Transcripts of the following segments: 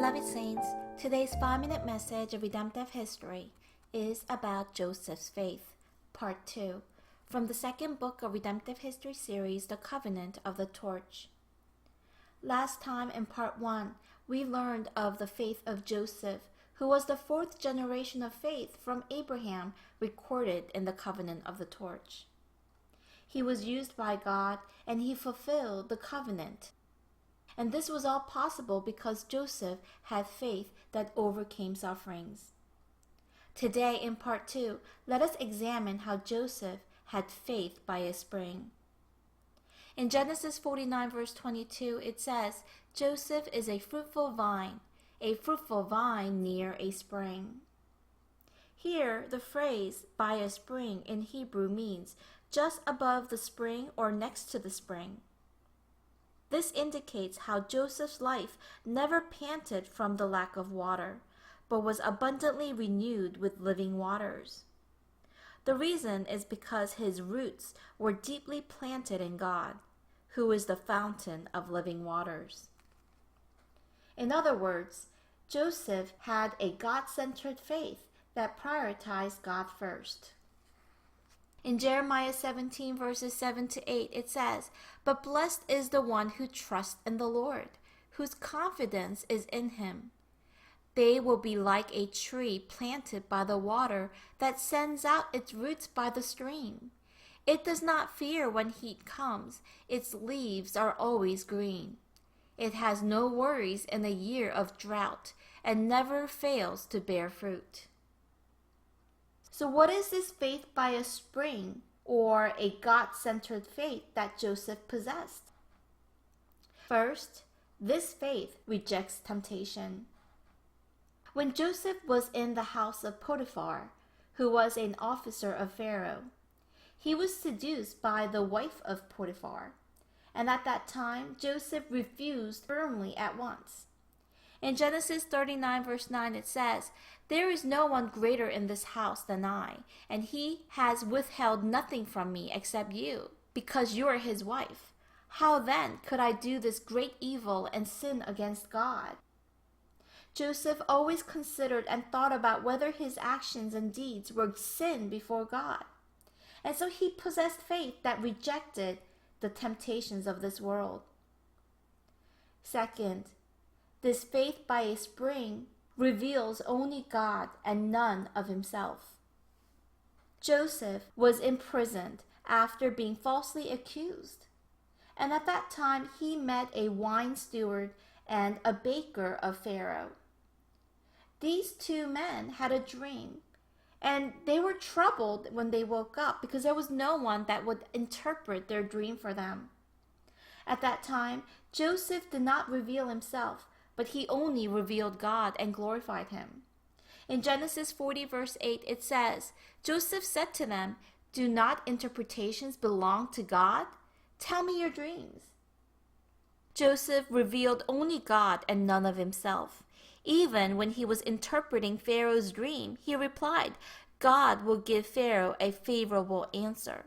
Beloved Saints, today's 5-minute message of redemptive history is about Joseph's faith, Part 2, from the second book of Redemptive History series, The Covenant of the Torch. Last time in Part 1, we learned of the faith of Joseph, who was the fourth generation of faith from Abraham recorded in the Covenant of the Torch. He was used by God and he fulfilled the covenant. And this was all possible because Joseph had faith that overcame sufferings. Today in Part 2, let us examine how Joseph had faith by a spring. In Genesis 49 verse 22, it says, Joseph is a fruitful vine near a spring. Here, the phrase by a spring in Hebrew means just above the spring or next to the spring. This indicates how Joseph's life never panted from the lack of water, but was abundantly renewed with living waters. The reason is because his roots were deeply planted in God, who is the fountain of living waters. In other words, Joseph had a God-centered faith that prioritized God first. In Jeremiah 17 verses 7 to 8, it says, But blessed is the one who trusts in the Lord, whose confidence is in him. They will be like a tree planted by the water that sends out its roots by the stream. It does not fear when heat comes. Its leaves are always green. It has no worries in a year of drought and never fails to bear fruit. So what is this faith by a spring or a God-centered faith that Joseph possessed? First, this faith rejects temptation. When Joseph was in the house of Potiphar, who was an officer of Pharaoh, he was seduced by the wife of Potiphar, and at that time Joseph refused firmly at once. In Genesis 39 verse 9 it says, There is no one greater in this house than I, and he has withheld nothing from me except you, because you are his wife. How then could I do this great evil and sin against God? Joseph always considered and thought about whether his actions and deeds were sin before God. And so he possessed faith that rejected the temptations of this world. Second, this faith by a spring reveals only God and none of himself. Joseph was imprisoned after being falsely accused. And at that time he met a wine steward and a baker of Pharaoh. These two men had a dream, and they were troubled when they woke up because there was no one that would interpret their dream for them. At that time, Joseph did not reveal himself, but he only revealed God and glorified him. In Genesis 40 verse 8 it says, Joseph said to them, Do not interpretations belong to God? Tell me your dreams. Joseph revealed only God and none of himself. Even when he was interpreting Pharaoh's dream, he replied, God will give Pharaoh a favorable answer.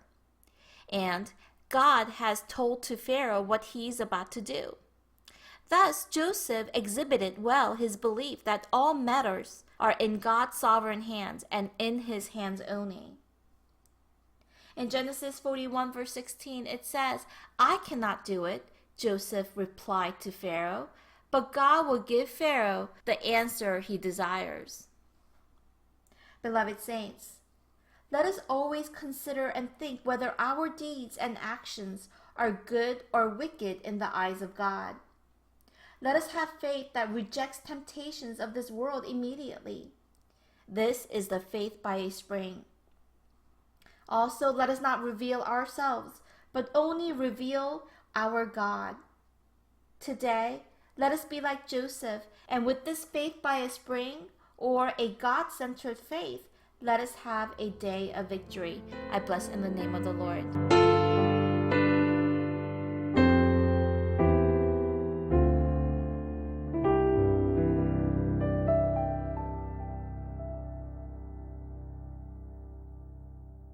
And God has told to Pharaoh what he's about to do. Thus, Joseph exhibited well his belief that all matters are in God's sovereign hands and in his hands only. In Genesis 41 verse 16, it says, I cannot do it, Joseph replied to Pharaoh, but God will give Pharaoh the answer he desires. Beloved saints, let us always consider and think whether our deeds and actions are good or wicked in the eyes of God. Let us have faith that rejects temptations of this world immediately. This is the faith by a spring. Also, let us not reveal ourselves, but only reveal our God. Today, let us be like Joseph, and with this faith by a spring, or a God-centered faith, let us have a day of victory. I bless in the name of the Lord.